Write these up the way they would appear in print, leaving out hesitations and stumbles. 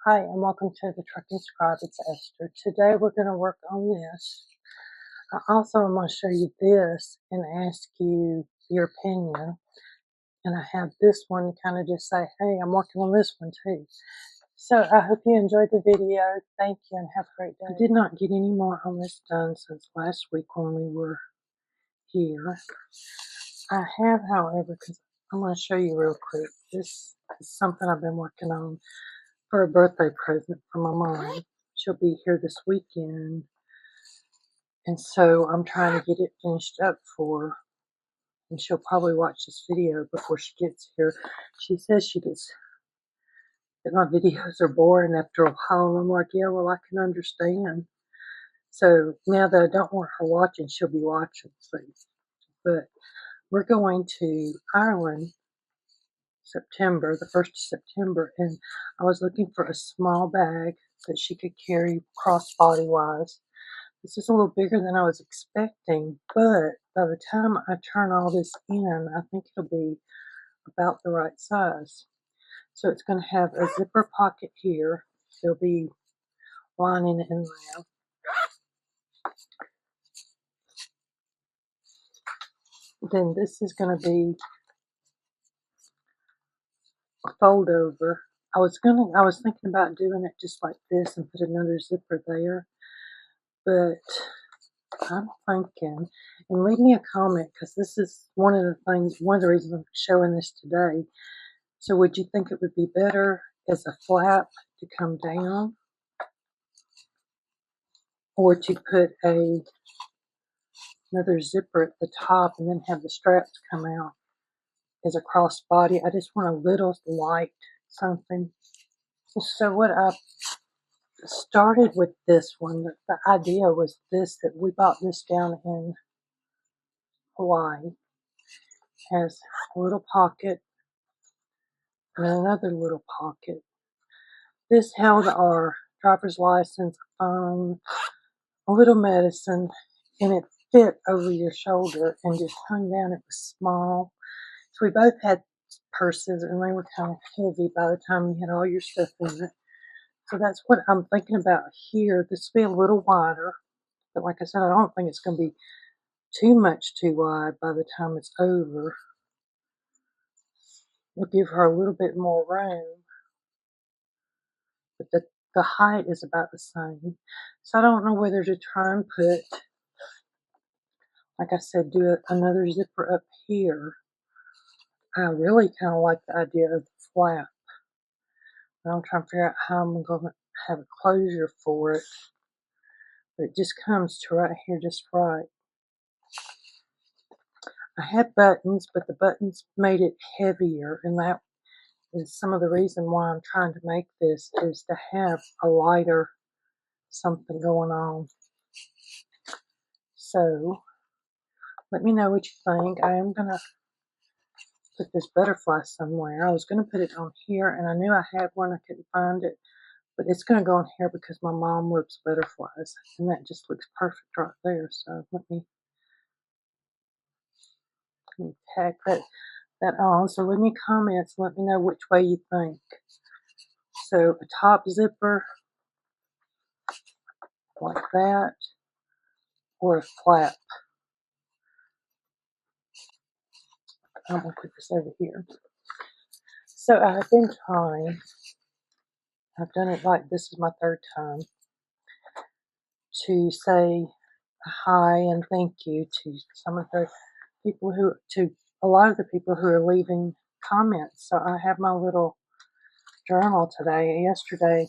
Hi, and welcome to the Trucking Scribe. It's Esther. Today we're going to work on this. I also am going to show you this and ask you your opinion. And I have this one kind of just say, hey, I'm working on this one too. So I hope you enjoyed the video. Thank you and have a great day. I did not get any more on this done since last week when we were here. I have, however, because I'm going to show you real quick. This is something I've been working on for a birthday present for my mom. She'll be here this weekend, and so I'm trying to get it finished up for her, and she'll probably watch this video before she gets here. She says that my videos are boring after a while, and I'm like, yeah, well, I can understand. So now that I don't want her watching, she'll be watching. But we're going to Ireland September, the 1st of September, and I was looking for a small bag that she could carry crossbody wise. This is a little bigger than I was expecting, but by the time I turn all this in, I think it'll be about the right size. So it's going to have a zipper pocket here. There'll be lining in there. Then this is going to be a fold over. I was thinking about doing it just like this and put another zipper there, but I'm thinking, and leave me a comment because this is one of the reasons I'm showing this today. So would you think it would be better as a flap to come down, or to put another zipper at the top and then have the straps come out as a crossbody? I just want a little light something. So what I started with this one, the idea was this, that we bought this down in Hawaii. Has a little pocket and another little pocket. This held our driver's license, phone, a little medicine, and it fit over your shoulder and just hung down. It was small. So we both had purses, and they were kind of heavy by the time you had all your stuff in it. So that's what I'm thinking about here. This will be a little wider, but like I said, I don't think it's going to be too wide by the time it's over. We'll give her a little bit more room, but the height is about the same. So I don't know whether to try and put, like I said, do another zipper up here. I really kind of like the idea of the flap. I'm trying to figure out how I'm going to have a closure for it. But it just comes to right here just right. I had buttons, but the buttons made it heavier, and that is some of the reason why I'm trying to make this, is to have a lighter something going on. So let me know what you think. I am going to put this butterfly somewhere. I was going to put it on here, and I knew I had one. I couldn't find it. But it's going to go on here because my mom loves butterflies, and that just looks perfect right there. So let me tack that on. So leave me comments and let me know which way you think. So a top zipper like that, or a flap. I'm going to put this over here. So I've been trying. I've done it like this is my third time, to say hi and thank you to some of the people to a lot of the people who are leaving comments. So I have my little journal today. Yesterday,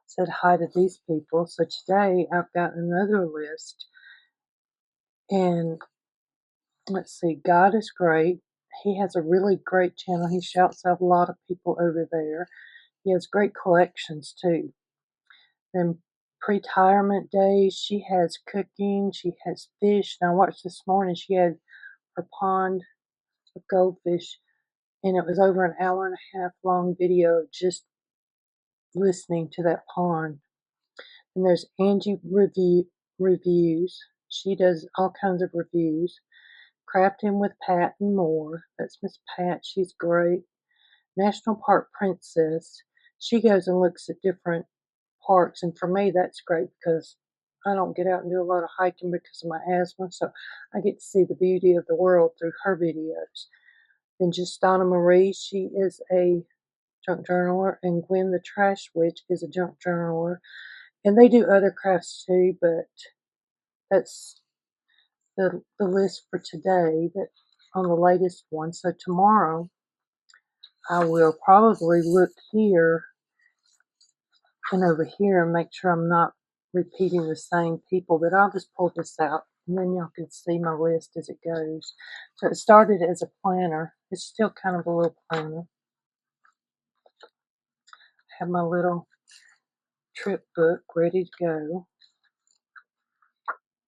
said hi to these people. So today I've got another list, and let's see, God is great. He has a really great channel. He shouts out a lot of people over there. He has great collections too. Then pre-retirement days, she has cooking, she has fish. Now I watched this morning, she had her pond of goldfish, and it was over an hour and a half long video of just listening to that pond. And there's Angie Reviews. She does all kinds of reviews. Crafting with Pat and more. That's Miss Pat. She's great. National Park Princess. She goes and looks at different parks, and for me that's great because I don't get out and do a lot of hiking because of my asthma, so I get to see the beauty of the world through her videos. Then just Donna Marie, she is a junk journaler, and Gwen the Trash Witch is a junk journaler. And they do other crafts too, but that's the list for today that on the latest one. So tomorrow I will probably look here and over here and make sure I'm not repeating the same people, but I'll just pull this out and then y'all can see my list as it goes. So it started as a planner. It's still kind of a little planner. I have my little trip book ready to go.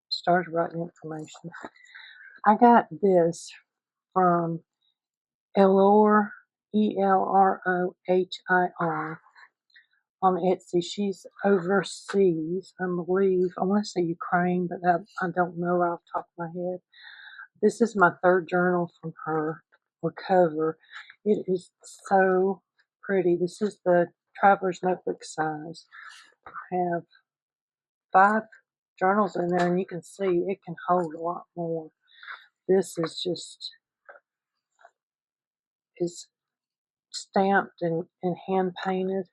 Started writing information. I got this from Elor, Elrohir, on Etsy. She's overseas, I believe. I want to say Ukraine, but I don't know off the top of my head. This is my third journal from her, or cover. It is so pretty. This is the Traveler's Notebook size. I have 5 journals in there, and you can see it can hold a lot more. This is stamped and hand painted.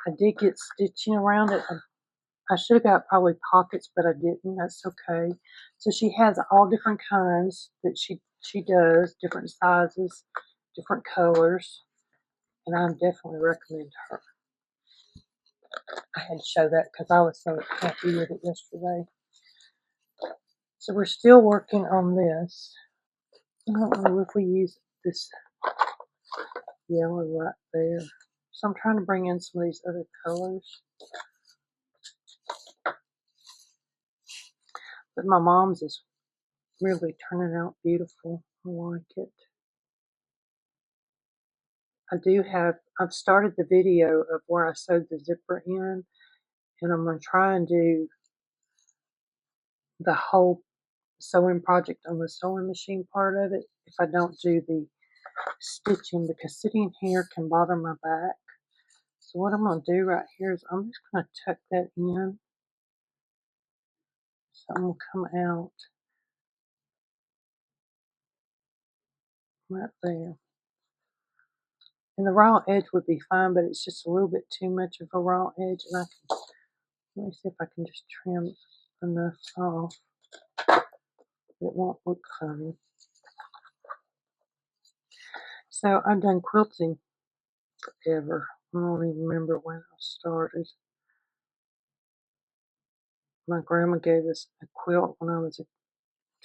I did get stitching around it. I should have got probably pockets, but I didn't. That's okay. So she has all different kinds that she does, different sizes, different colors, and I definitely recommend her. I had to show that because I was so happy with it yesterday. So we're still working on this. I don't know if we use this yellow right there. So I'm trying to bring in some of these other colors. But my mom's is really turning out beautiful. I like it. I've started the video of where I sewed the zipper in, and I'm going to try and do the whole sewing project on the sewing machine part of it if I don't do the stitching, because sitting here can bother my back. So what I'm going to do right here is I'm just going to tuck that in. So I'm going to come out right there. And the raw edge would be fine, but it's just a little bit too much of a raw edge. And let me see if I can just trim enough off. It won't look funny. So I've done quilting forever. I don't even remember when I started. My grandma gave us a quilt when I was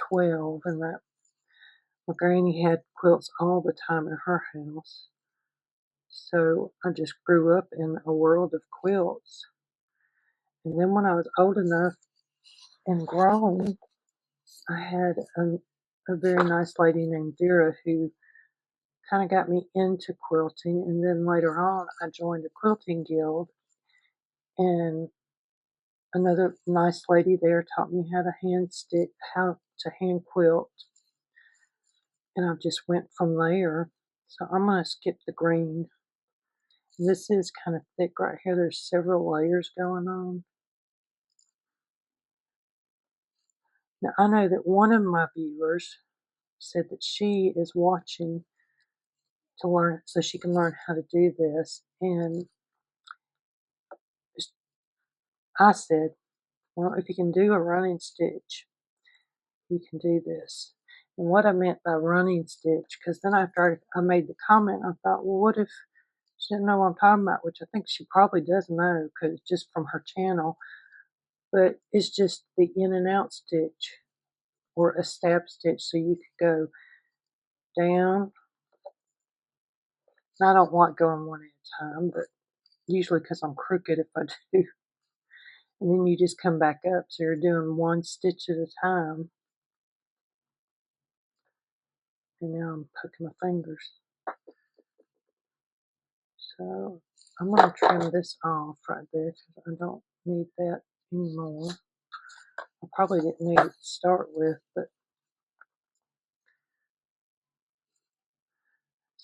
12, and my granny had quilts all the time in her house. So I just grew up in a world of quilts. And then when I was old enough and grown, I had a very nice lady named Vera who kind of got me into quilting. And then later on, I joined a quilting guild, and another nice lady there taught me how to hand quilt. And I just went from there. So I'm going to skip the green. This is kind of thick right here. There's several layers going on. Now, I know that one of my viewers said that she is watching to learn, so she can learn how to do this. And I said, well, if you can do a running stitch, you can do this. And what I meant by running stitch, because then after I made the comment, I thought, well, what if she didn't know what I'm talking about, which I think she probably does know because it's just from her channel. But it's just the in and out stitch or a stab stitch. So you could go down. And I don't like going one at a time, but usually because I'm crooked if I do. And then you just come back up. So you're doing one stitch at a time. And now I'm poking my fingers. So I'm going to trim this off right there because I don't need that anymore. I probably didn't need it to start with, but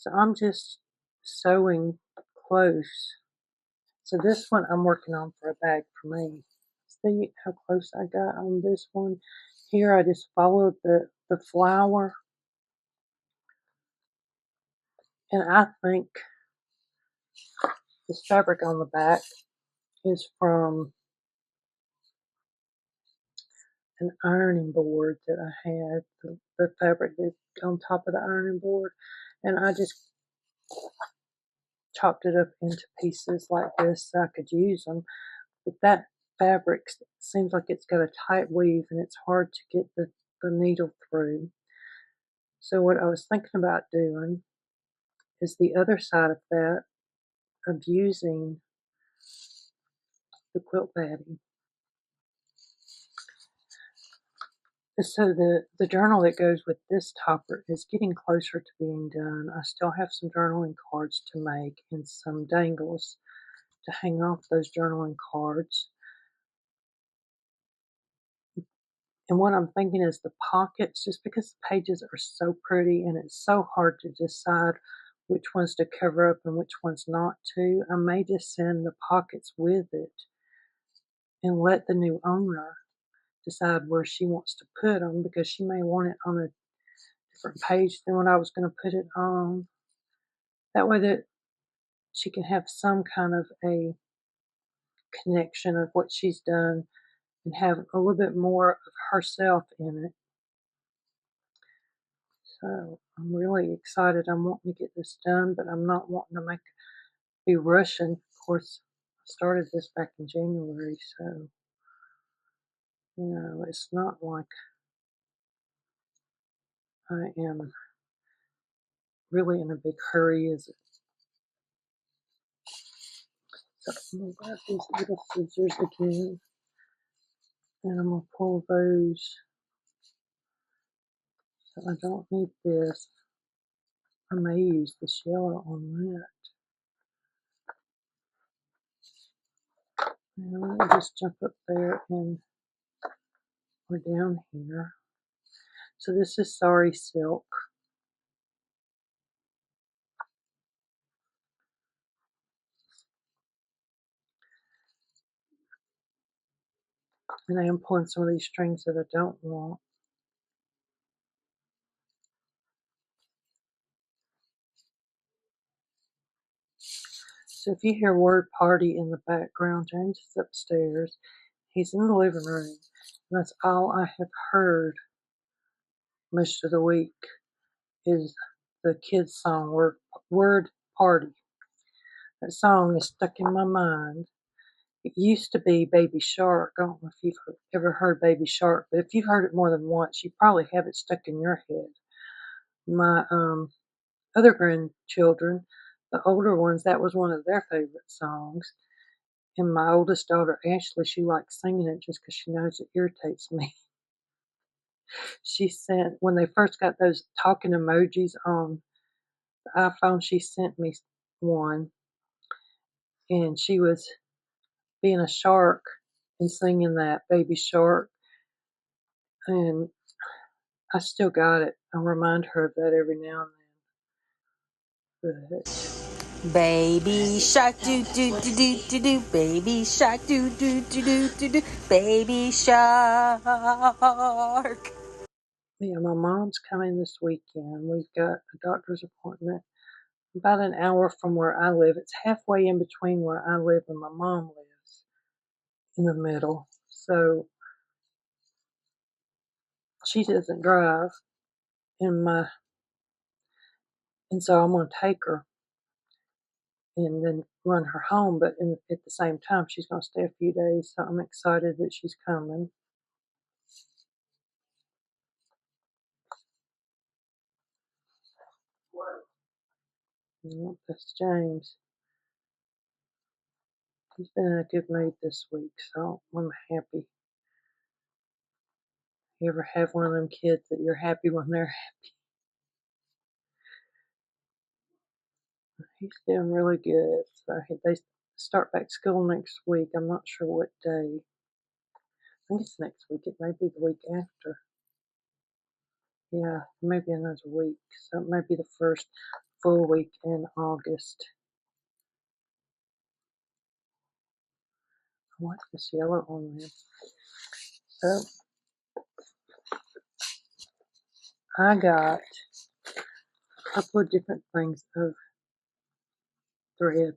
So I'm just sewing close. So this one I'm working on for a bag for me. See how close I got on this one? Here I just followed the flower, and I think this fabric on the back is from an ironing board that I had, the fabric that's on top of the ironing board, and I just chopped it up into pieces like this so I could use them. But that fabric seems like it's got a tight weave and it's hard to get the needle through. So what I was thinking about doing is the other side of that, of using the quilt batting. So the journal that goes with this topper is getting closer to being done. I still have some journaling cards to make and some dangles to hang off those journaling cards. And what I'm thinking is the pockets, just because the pages are so pretty and it's so hard to decide which ones to cover up and which ones not to, I may just send the pockets with it and let the new owner decide where she wants to put them, because she may want it on a different page than what I was going to put it on. That way that she can have some kind of a connection of what she's done and have a little bit more of herself in it. So I'm really excited. I'm wanting to get this done, but I'm not wanting to be rushing. Of course, I started this back in January, so it's not like I am really in a big hurry, is it? So I'm gonna grab these little scissors again, and I'm gonna pull those. So I don't need this. I may use this yellow on that. And let me just jump up there and we're down here. So this is Sari Silk. And I am pulling some of these strings that I don't want. So if you hear word party in the background, James is upstairs. He's in the living room. And that's all I have heard most of the week is the kids' song, Word Party. That song is stuck in my mind. It used to be Baby Shark. I don't know if you've ever heard Baby Shark, but if you've heard it more than once, you probably have it stuck in your head. My other grandchildren, the older ones, that was one of their favorite songs. And my oldest daughter, Ashley, she likes singing it just because she knows it irritates me. She sent, when they first got those talking emojis on the iPhone, she sent me one. And she was being a shark and singing that Baby Shark. And I still got it. I remind her of that every now and then. But Baby shark do do do do do do, baby shark do do do do do do, baby shark. yeah, my mom's coming this weekend. We've got a doctor's appointment about an hour from where I live. It's halfway in between where I live and my mom lives, in the middle. So she doesn't drive, and so I'm gonna take her and then run her home. But at the same time, she's gonna stay a few days. So I'm excited that she's coming. Yep, that's James. He's been in a good mood this week, so I'm happy. You ever have one of them kids that you're happy when they're happy? He's doing really good. So they start back school next week. I'm not sure what day. I think it's next week. It may be the week after. Yeah, maybe another week. So it may be the full week in August. What's this yellow on there? So I got a couple of different things of thread.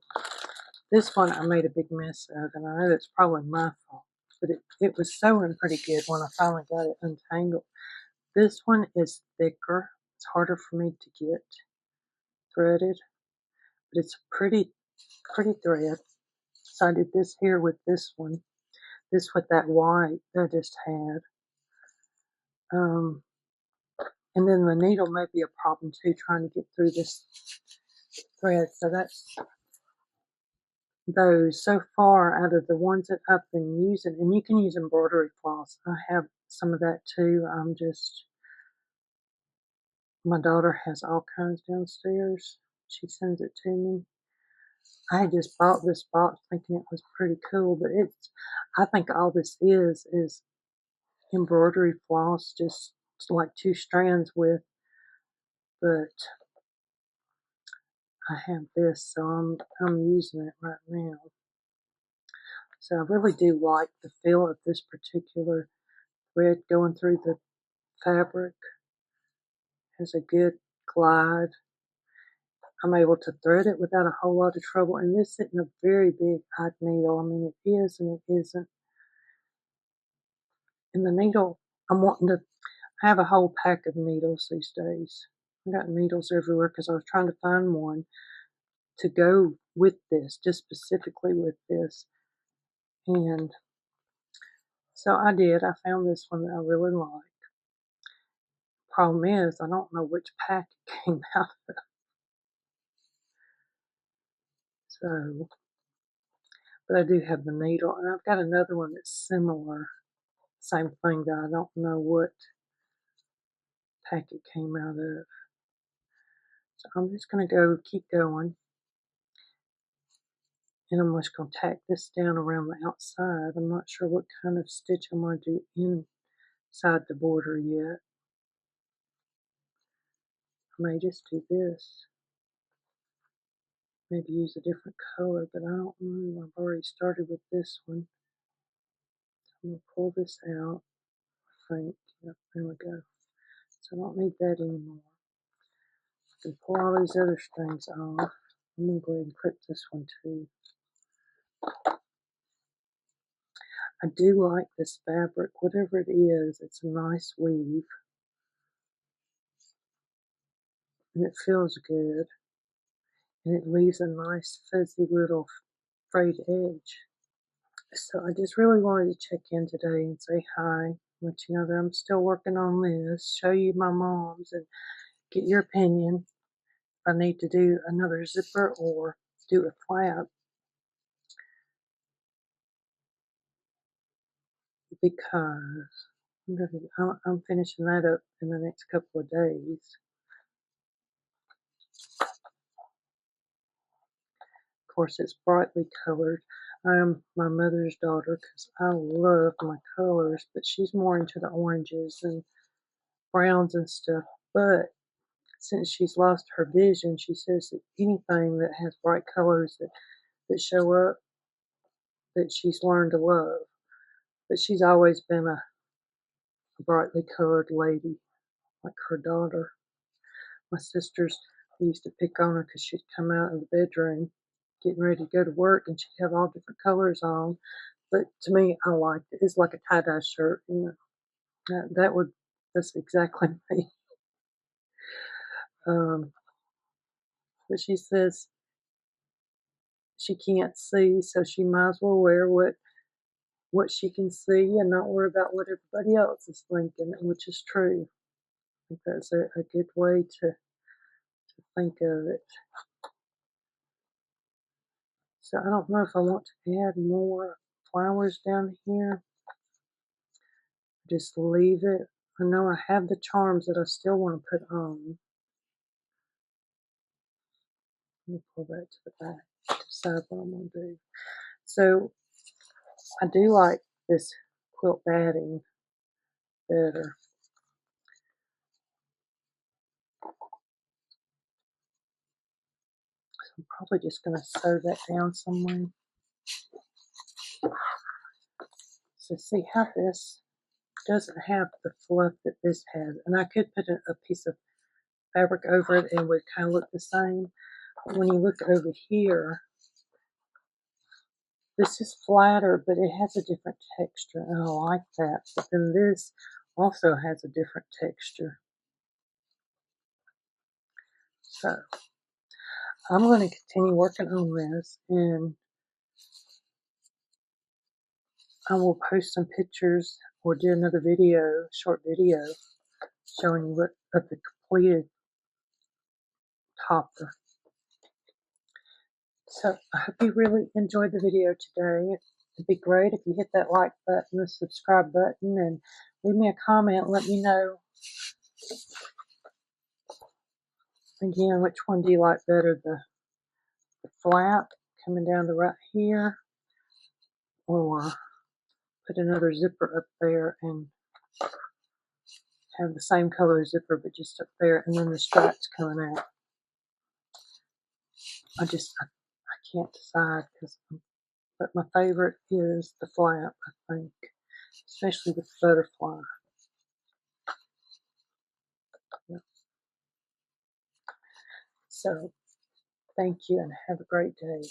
This one I made a big mess of, and I know that's probably my fault, but it was sewing pretty good when I finally got it untangled. This one is thicker. It's harder for me to get threaded, but it's pretty thread. So I did this here with this one, this with that white that I just had. And then the needle may be a problem too, trying to get through this thread. So that's those so far out of the ones that I've been using. And you can use embroidery floss. I have some of that too. My daughter has all kinds downstairs. She sends it to me. I just bought this box thinking it was pretty cool, but I think all this is embroidery floss, just like 2 strands with, but I have this, so I'm using it right now. So I really do like the feel of this particular thread going through the fabric. It has a good glide. I'm able to thread it without a whole lot of trouble, and this isn't a very big hide needle. I mean, it is and it isn't. And the needle, I'm wanting to have a whole pack of needles these days. I got needles everywhere because I was trying to find one to go with this, just specifically with this. And so I did. I found this one that I really like. Problem is, I don't know which pack it came out of. So, but I do have the needle, and I've got another one that's similar. Same thing that I don't know what pack it came out of. So I'm just going to keep going. And I'm just going to tack this down around the outside. I'm not sure what kind of stitch I'm going to do inside the border yet. I may just do this. Maybe use a different color, but I don't know. I've already started with this one. So I'm going to pull this out, I think. Yep, there we go. So I don't need that anymore. I can pull all these other strings off. I'm going to go ahead and clip this one too. I do like this fabric, whatever it is. It's a nice weave. And it feels good. And it leaves a nice fuzzy little frayed edge. So I just really wanted to check in today and say hi, let you know that I'm still working on this, show you my mom's, and get your opinion if I need to do another zipper or do a flap, because I'm finishing that up in the next couple of days. Of course, it's brightly colored. I'm my mother's daughter because I love my colors, but she's more into the oranges and browns and stuff. But since she's lost her vision, she says that anything that has bright colors that show up, that she's learned to love. But she's always been a brightly colored lady, like her daughter. My sisters used to pick on her because she'd come out of the bedroom getting ready to go to work and she'd have all different colors on. But to me, I liked it. It's like a tie-dye shirt, you know. That's exactly me. But she says she can't see, so she might as well wear what she can see and not worry about what everybody else is thinking, which is true. I think that's a good way to think of it. So I don't know if I want to add more flowers down here. Just leave it. I know I have the charms that I still want to put on. Let me pull that to the back to decide what I'm going to do. So I do like this quilt batting better. I'm probably just going to sew that down somewhere. So see how this doesn't have the fluff that this has. And I could put a piece of fabric over it and it would kind of look the same. But when you look over here, this is flatter, but it has a different texture, and I like that. But then this also has a different texture. So I'm going to continue working on this, and I will post some pictures or do another video, short video, showing you what of the completed topper. So I hope you really enjoyed the video today. It'd be great if you hit that like button, the subscribe button, and leave me a comment. Let me know, again, which one do you like better, the flap coming down to right here, or put another zipper up there and have the same color zipper but just up there, and then the stripes coming out. I can't decide, but my favorite is the flap, I think, especially with the butterfly. Yeah. So thank you and have a great day.